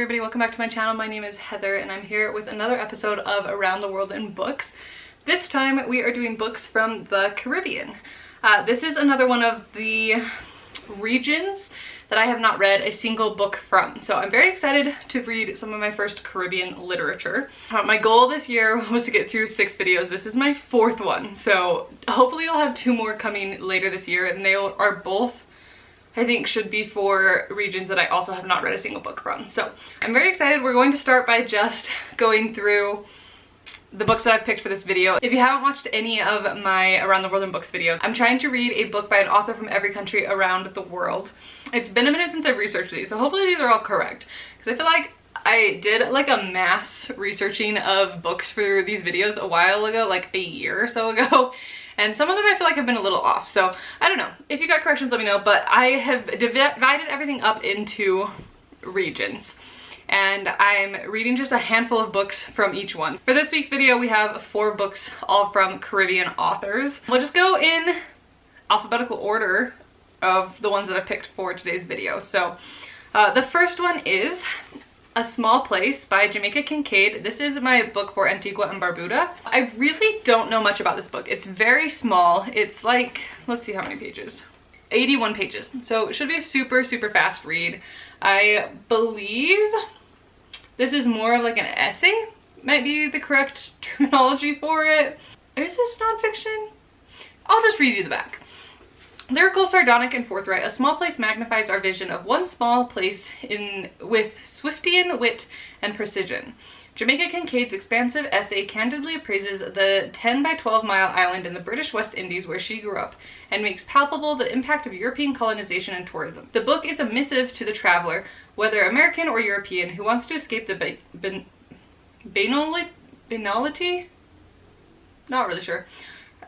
everybody, welcome back to my channel. My name is Heather and I'm here with another episode of Around the World in Books. This time we are doing books from the Caribbean. This is another one of the regions that I have not read a single book from. So I'm very excited to read some of my first Caribbean literature. My goal this year was to get through 6 videos. This is my 4th one. So hopefully I'll have 2 more coming later this year, and they are both, I think, should be for regions that I also have not read a single book from. So I'm very excited. We're going to start by just going through the books that I've picked for this video. If you haven't watched any of my Around the World in Books videos, I'm trying to read a book by an author from every country around the world. It's been a minute since I've researched these, so hopefully these are all correct. Because I feel like I did like a mass researching of books for these videos a while ago, like a year or so ago. And some of them I feel like have been a little off. So I don't know. If you got corrections, let me know. But I have divided everything up into regions. And I'm reading just a handful of books from each one. For this week's video, we have 4 books, all from Caribbean authors. We'll just go in alphabetical order of the ones that I picked for today's video. So the first one is A Small Place by Jamaica Kincaid. This is my book for Antigua and Barbuda. I really don't know much about this book. It's very small. It's like, let's see how many pages. 81 pages. So it should be a super fast read. I believe this is more of like an essay, might be the correct terminology for it. Is this nonfiction? I'll just read you the back. Lyrical, sardonic, and forthright, A Small Place magnifies our vision of one small place with Swiftian wit and precision. Jamaica Kincaid's expansive essay candidly appraises the 10 by 12 mile island in the British West Indies where she grew up and makes palpable the impact of European colonization and tourism. The book is a missive to the traveler, whether American or European, who wants to escape the banality? Not really sure.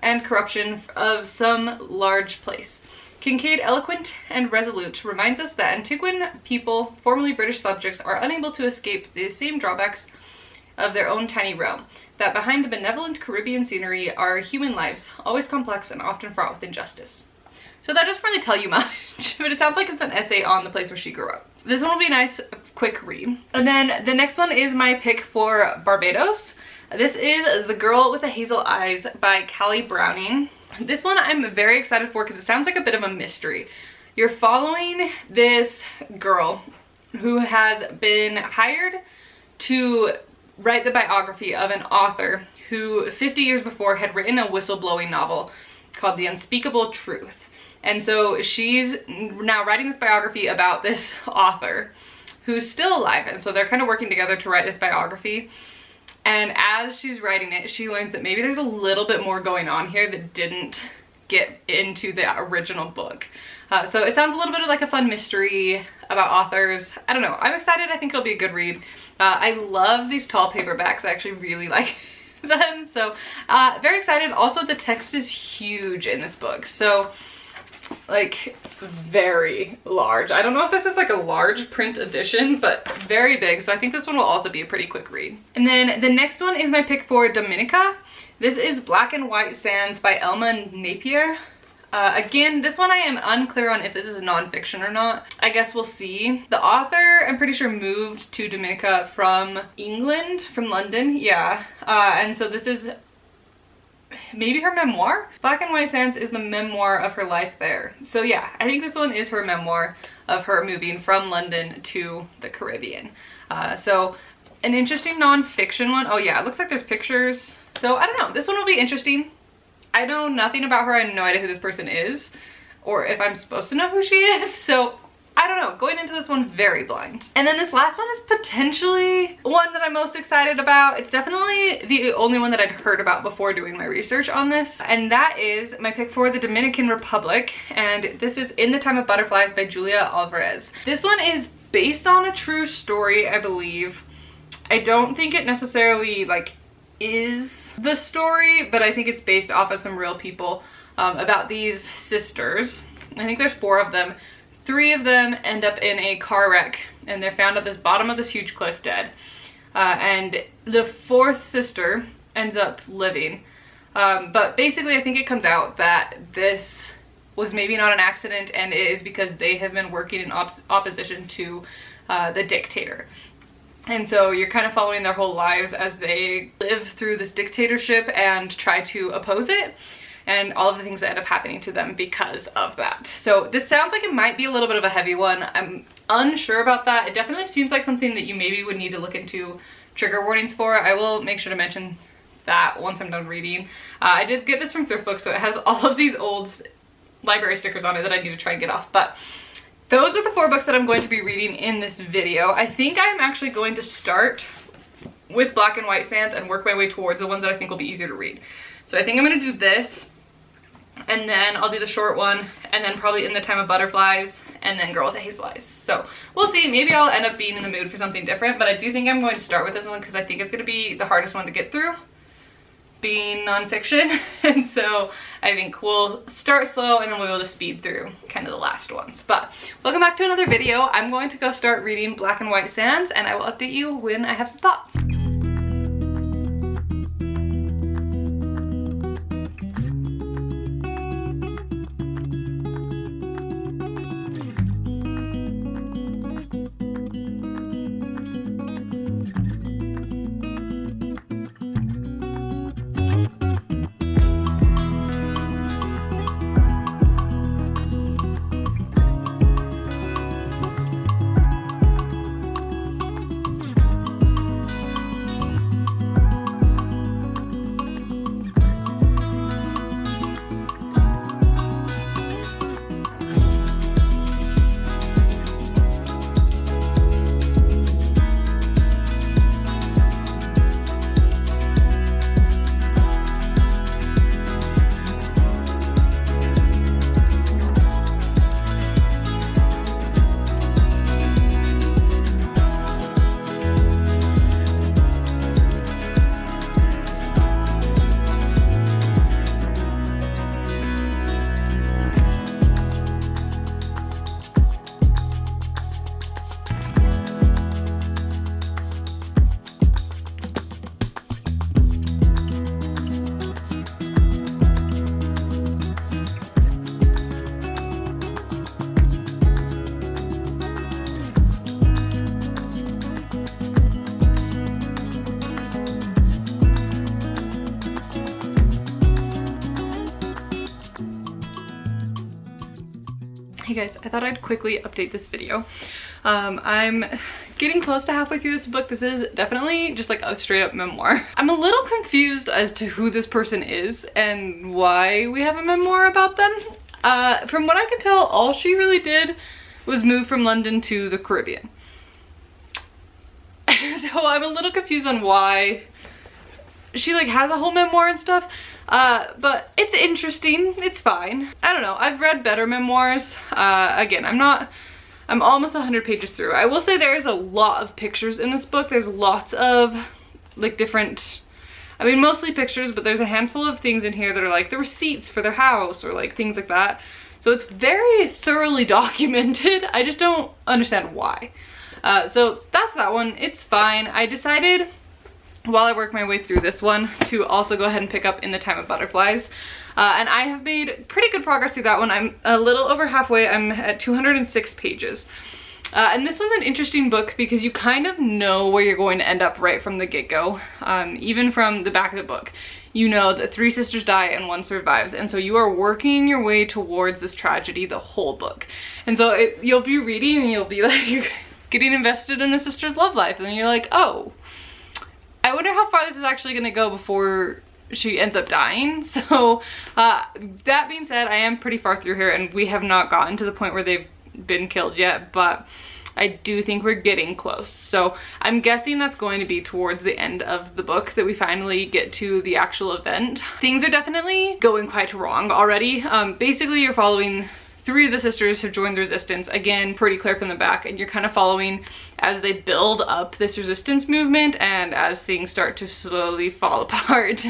And corruption of some large place. Kincaid, eloquent and resolute, reminds us that Antiguan people, formerly British subjects, are unable to escape the same drawbacks of their own tiny realm, that behind the benevolent Caribbean scenery are human lives, always complex and often fraught with injustice. So that doesn't really tell you much, but it sounds like it's an essay on the place where she grew up. This one will be a nice, quick read. And then the next one is my pick for Barbados. This is The Girl with the Hazel Eyes by Callie Browning. This one I'm very excited for because it sounds like a bit of a mystery. You're following this girl who has been hired to write the biography of an author who 50 years before had written a whistleblowing novel called The Unspeakable Truth. And so she's now writing this biography about this author who's still alive. And so they're kind of working together to write this biography. And as she's writing it, she learns that maybe there's a little bit more going on here that didn't get into the original book. So it sounds a little bit like a fun mystery about authors. I don't know. I'm excited. I think it'll be a good read. I love these tall paperbacks. I actually really like them. So very excited. Also, the text is huge in this book. So like very large. I don't know if this is like a large print edition, but very big. So I think this one will also be a pretty quick read. And then the next one is my pick for Dominica. This is Black and White Sands by Elma Napier. Again, this one I am unclear on if this is nonfiction or not. I guess we'll see. The author, I'm pretty sure, moved to Dominica from England, from London, yeah. And so this is maybe her memoir. Black and White Sands is the memoir of her life there. So yeah, I think this one is her memoir of her moving from London to the Caribbean. So an interesting nonfiction one. Oh yeah, it looks like there's pictures. So I don't know, this one will be interesting. I know nothing about her. I have no idea who this person is or if I'm supposed to know who she is. So I don't know, going into this one very blind. And then this last one is potentially one that I'm most excited about. It's definitely the only one that I'd heard about before doing my research on this. And that is my pick for the Dominican Republic. And this is In the Time of Butterflies by Julia Alvarez. This one is based on a true story, I believe. I don't think it necessarily like is the story, but I think it's based off of some real people about these sisters. I think there's 4 of them. 3 of them end up in a car wreck and they're found at the bottom of this huge cliff dead. And the 4th sister ends up living. But basically I think it comes out that this was maybe not an accident and it is because they have been working in opposition to the dictator. And so you're kind of following their whole lives as they live through this dictatorship and try to oppose it, and all of the things that end up happening to them because of that. So this sounds like it might be a little bit of a heavy one. I'm unsure about that. It definitely seems like something that you maybe would need to look into trigger warnings for. I will make sure to mention that once I'm done reading. I did get this from Thrift Book, so it has all of these old library stickers on it that I need to try and get off. But those are the 4 books that I'm going to be reading in this video. I think I'm actually going to start with Black and White Sands and work my way towards the ones that I think will be easier to read. So I think I'm gonna do this, and then I'll do the short one, and then probably In the Time of Butterflies, and then Girl with the Hazel Eyes. So we'll see, maybe I'll end up being in the mood for something different, but I do think I'm going to start with this one because I think it's gonna be the hardest one to get through, being nonfiction. And so I think we'll start slow and then we'll just speed through kind of the last ones. But welcome back to another video. I'm going to go start reading Black and White Sands, and I will update you when I have some thoughts. Hey guys, I thought I'd quickly update this video. I'm getting close to halfway through this book. This is definitely just like a straight up memoir. I'm a little confused as to who this person is and why we have a memoir about them. From what I can tell, all she really did was move from London to the Caribbean. So I'm a little confused on why she like has a whole memoir and stuff. But it's interesting, it's fine. I don't know, I've read better memoirs. Again, I'm almost 100 pages through. I will say there is a lot of pictures in this book. There's lots of like different, I mean mostly pictures, but there's a handful of things in here that are like the receipts for their house or like things like that. So it's very thoroughly documented. I just don't understand why. So that's that one, it's fine. I decided while I work my way through this one to also go ahead and pick up In the Time of Butterflies. And I have made pretty good progress through that one. I'm a little over halfway. I'm at 206 pages. And this one's an interesting book because you kind of know where you're going to end up right from the get-go. Even from the back of the book, you know that 3 sisters die and 1 survives. And so you are working your way towards this tragedy the whole book. And so you'll be reading and you'll be like getting invested in a sister's love life. And then you're like, oh, I wonder how far this is actually going to go before she ends up dying. So that being said, I am pretty far through here and we have not gotten to the point where they've been killed yet, but I do think we're getting close. So I'm guessing that's going to be towards the end of the book that we finally get to the actual event. Things are definitely going quite wrong already. Basically you're following 3 of the sisters have joined the resistance, again pretty clear from the back, and you're kind of following as they build up this resistance movement and as things start to slowly fall apart,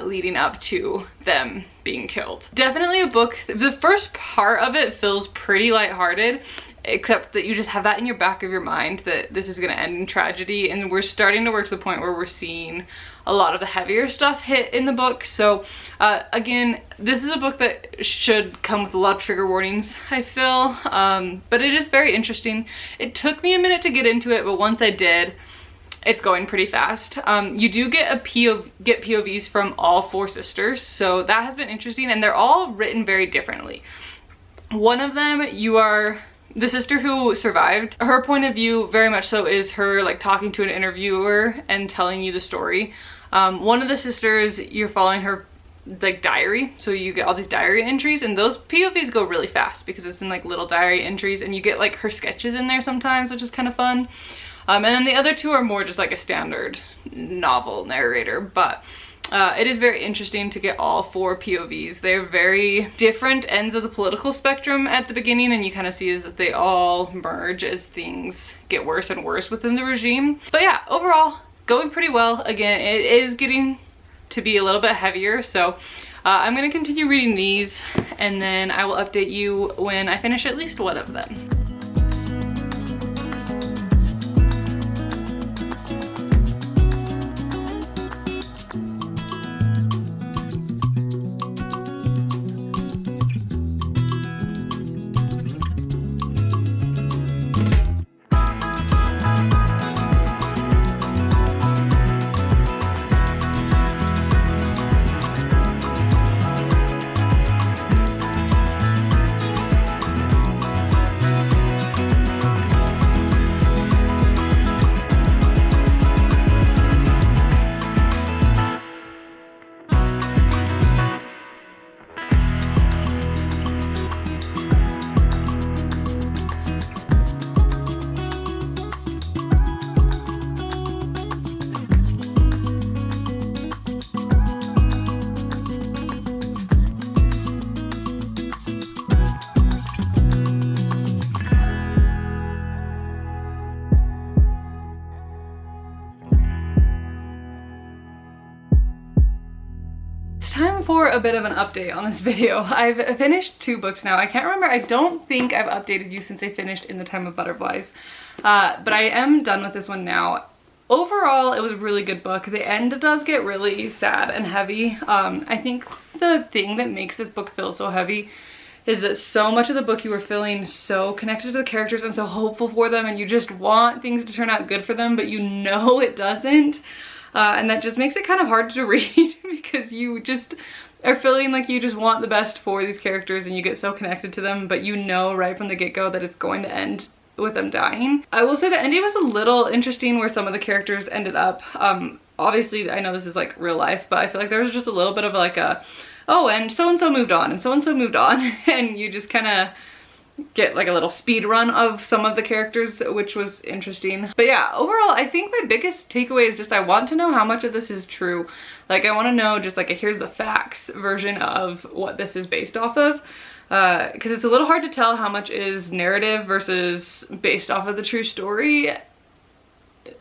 leading up to them being killed. Definitely a book, the first part of it feels pretty lighthearted. except that you just have that in your back of your mind that this is going to end in tragedy, and we're starting to work to the point where we're seeing a lot of the heavier stuff hit in the book. So again, this is a book that should come with a lot of trigger warnings, I feel, but it is very interesting. It took me a minute to get into it, but once I did, it's going pretty fast. You do get POVs from all 4 sisters, so that has been interesting, and they're all written very differently. One of them, you are the sister who survived. Her point of view very much so is her like talking to an interviewer and telling you the story. One of the sisters, you're following her like diary, so you get all these diary entries, and those POVs go really fast because it's in like little diary entries, and you get like her sketches in there sometimes, which is kind of fun. And then the other 2 are more just like a standard novel narrator, but it is very interesting to get all 4 POVs. They're very different ends of the political spectrum at the beginning, and you kind of see is that they all merge as things get worse and worse within the regime. But yeah, overall, going pretty well. Again, it is getting to be a little bit heavier, so I'm going to continue reading these, and then I will update you when I finish at least one of them. Time for a bit of an update on this video. I've finished 2 books now. I can't remember. I don't think I've updated you since I finished In the Time of Butterflies. But I am done with this one now. Overall, it was a really good book. The end does get really sad and heavy. I think the thing that makes this book feel so heavy is that so much of the book you were feeling so connected to the characters and so hopeful for them, and you just want things to turn out good for them, but you know it doesn't. And that just makes it kind of hard to read because you just are feeling like you just want the best for these characters and you get so connected to them, but you know right from the get-go that it's going to end with them dying. I will say the ending was a little interesting where some of the characters ended up. Obviously, I know this is like real life, but I feel like there was just a little bit of like a, oh, and so-and-so moved on, and so-and-so moved on, and you just kind of get like a little speed run of some of the characters, which was interesting. But yeah, overall, I think my biggest takeaway is just I want to know how much of this is true. Like, I want to know just like a here's the facts version of what this is based off of. Because it's a little hard to tell how much is narrative versus based off of the true story.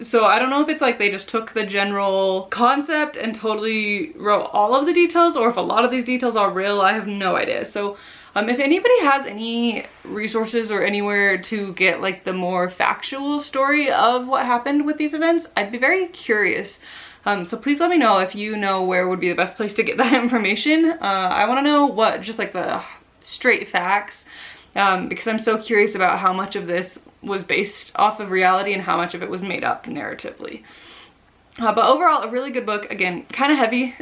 So I don't know if it's like they just took the general concept and totally wrote all of the details, or if a lot of these details are real. I have no idea. So if anybody has any resources or anywhere to get like the more factual story of what happened with these events, I'd be very curious. So please let me know if you know where would be the best place to get that information. I want to know what just like the straight facts, because I'm so curious about how much of this was based off of reality and how much of it was made up narratively. But overall, a really good book. Again, kind of heavy.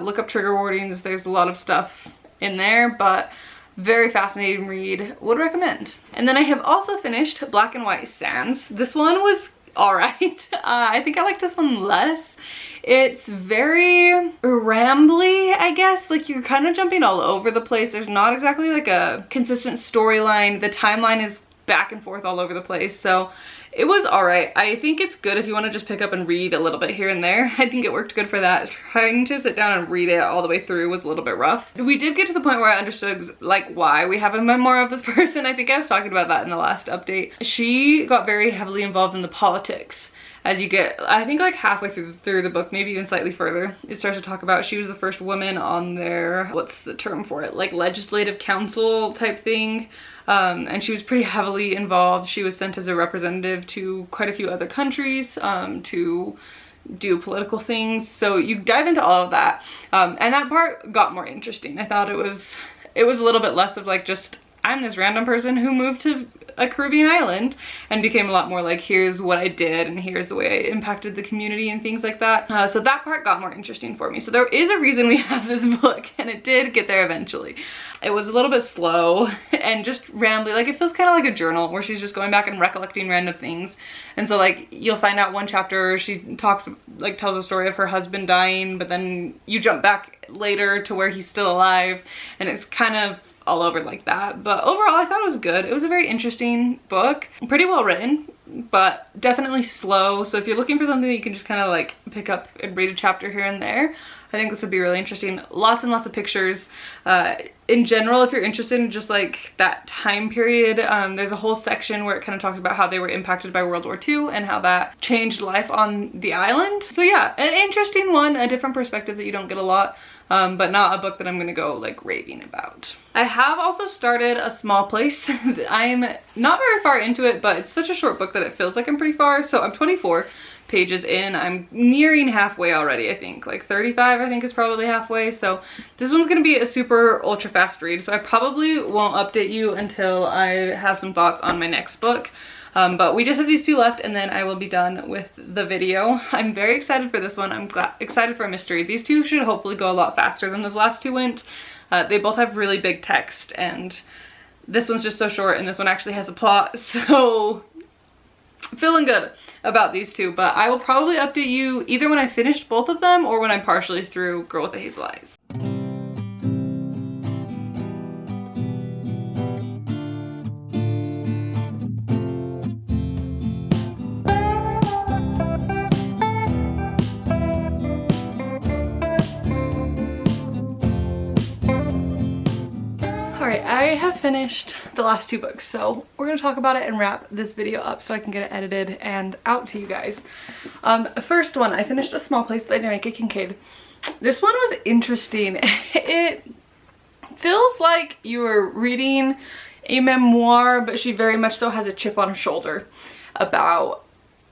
Look up trigger warnings. There's a lot of stuff in there, but very fascinating read. Would recommend. And then I have also finished Black and White Sands. This one was alright. I think I like this one less. It's very rambly, I guess. Like, you're kind of jumping all over the place. There's not exactly like a consistent storyline. The timeline is back and forth all over the place. So it was alright. I think it's good if you want to just pick up and read a little bit here and there. I think it worked good for that. Trying to sit down and read it all the way through was a little bit rough. We did get to the point where I understood like why we have a memoir of this person. I think I was talking about that in the last update. She got very heavily involved in the politics as you get, I think like halfway through the book, maybe even slightly further, it starts to talk about she was the first woman on their, what's the term for it, like legislative council type thing. And she was pretty heavily involved. She was sent as a representative to quite a few other countries to do political things. So you dive into all of that. And that part got more interesting. I thought it was a little bit less of like just, I'm this random person who moved to a Caribbean island, and became a lot more like, here's what I did and here's the way I impacted the community and things like that. So that part got more interesting for me. So there is a reason we have this book, and it did get there eventually. It was a little bit slow and just rambly. Like it feels kind of like a journal where she's just going back and recollecting random things. And so like you'll find out one chapter she talks, like tells a story of her husband dying, but then you jump back later to where he's still alive, and it's kind of all over like that. But overall I thought it was good. It was a very interesting book, pretty well written, but definitely slow. So if you're looking for something that you can just kind of like pick up and read a chapter here and there, I think this would be really interesting. Lots and lots of pictures. In general, if you're interested in just like that time period, there's a whole section where it kind of talks about how they were impacted by World War II and how that changed life on the island. So yeah, an interesting one, a different perspective that you don't get a lot. But not a book that I'm gonna go like raving about. I have also started A Small Place. I'm not very far into it, but it's such a short book that it feels like I'm pretty far. So I'm 24 pages in. I'm nearing halfway already, I think. Like 35 I think is probably halfway. So this one's gonna be a super ultra fast read. So I probably won't update you until I have some thoughts on my next book. But we just have these two left, and then I will be done with the video. I'm very excited for this one. I'm excited for a mystery. These two should hopefully go a lot faster than those last two went. They both have really big text, and this one's just so short, and this one actually has a plot. So feeling good about these two, but I will probably update you either when I finished both of them or when I'm partially through Girl with the Hazel Eyes. I have finished the last two books, so we're gonna talk about it and wrap this video up so I can get it edited and out to you guys. First one, I finished A Small Place by Jamaica Kincaid. This one was interesting. It feels like you were reading a memoir, but she very much so has a chip on her shoulder about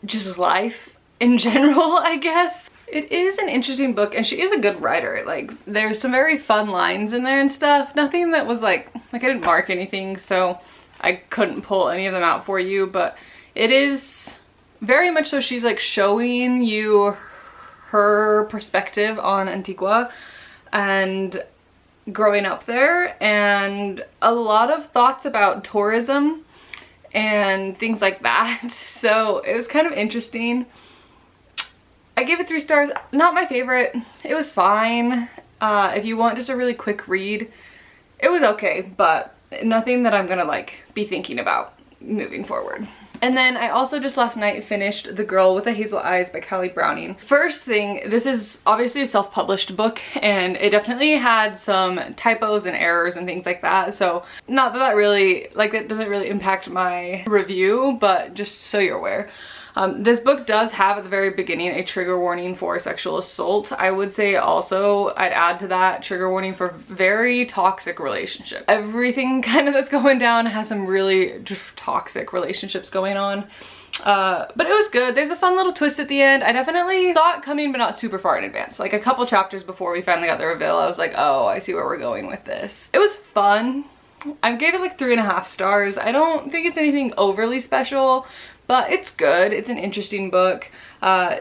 just life in general, I guess. It is an interesting book, and she is a good writer. Like, there's some very fun lines in there and stuff. Nothing that was like I didn't mark anything, so I couldn't pull any of them out for you, but it is very much so she's like showing you her perspective on Antigua and growing up there, and a lot of thoughts about tourism and things like that. So it was kind of interesting. I gave it 3 stars. Not my favorite. It was fine. If you want just a really quick read, it was okay, but nothing that I'm gonna like be thinking about moving forward. And then I also just last night finished The Girl with the Hazel Eyes by Callie Browning. First thing, this is obviously a self-published book, and it definitely had some typos and errors and things like that. So not that that really, like, that doesn't really impact my review, but just so you're aware. This book does have at the very beginning a trigger warning for sexual assault. I would say also I'd add to that trigger warning for very toxic relationship. Everything kind of that's going down has some really toxic relationships going on. But it was good. There's a fun little twist at the end. I definitely saw it coming, but not super far in advance. Like a couple chapters before we finally got the reveal, I was like, oh, I see where we're going with this. It was fun. I gave it like 3.5 stars. I don't think it's anything overly special, but it's good. It's an interesting book.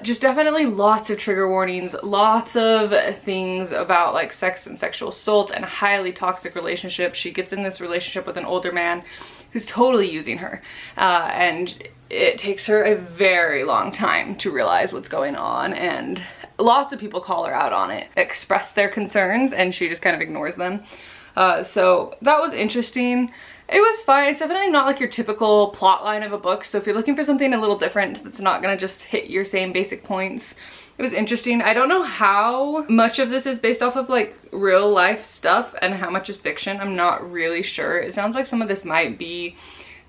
Just definitely lots of trigger warnings, lots of things about like sex and sexual assault and highly toxic relationships. She gets in this relationship with an older man who's totally using her, and it takes her a very long time to realize what's going on, and lots of people call her out on it, express their concerns, and she just kind of ignores them. So that was interesting. It was fine. It's definitely not like your typical plot line of a book, so if you're looking for something a little different that's not gonna just hit your same basic points, it was interesting. I don't know how much of this is based off of like real life stuff and how much is fiction. I'm not really sure. It sounds like some of this might be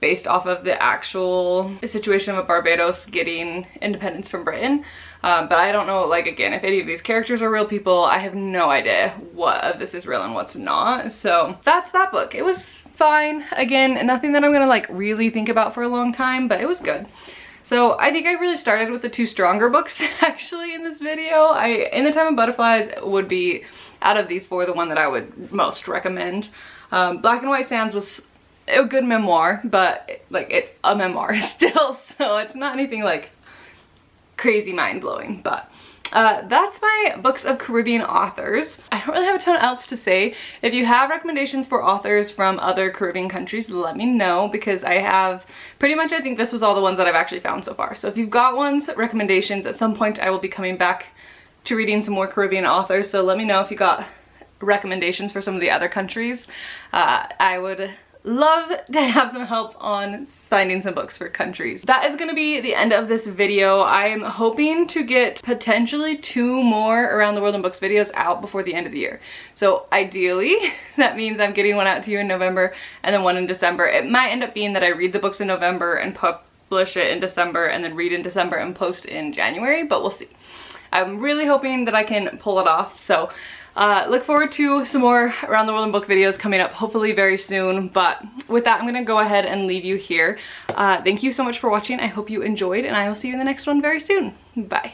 based off of the actual situation of Barbados getting independence from Britain. But I don't know, like, again, if any of these characters are real people. I have no idea what of this is real and what's not. So that's that book. It was fine. Again, nothing that I'm gonna like really think about for a long time, but it was good. So I think I really started with the two stronger books actually in this video. In the Time of Butterflies would be, out of these four, the one that I would most recommend. Black and White Sands was a good memoir, but like it's a memoir still, so it's not anything like crazy mind-blowing. But that's my books of Caribbean authors. I don't really have a ton else to say. If you have recommendations for authors from other Caribbean countries, let me know, because I have pretty much, I think this was all the ones that I've actually found so far. So if you've got recommendations, at some point I will be coming back to reading some more Caribbean authors, so let me know if you got recommendations for some of the other countries. I would love to have some help on finding some books for countries. That is gonna be the end of this video. I'm hoping to get potentially 2 more Around the World in Books videos out before the end of the year. So ideally, that means I'm getting one out to you in November and then one in December. It might end up being that I read the books in November and publish it in December, and then read in December and post in January, but we'll see. I'm really hoping that I can pull it off. So look forward to some more Around the World in Book videos coming up hopefully very soon. But with that, I'm gonna go ahead and leave you here. Thank you so much for watching. I hope you enjoyed, and I will see you in the next one very soon. Bye.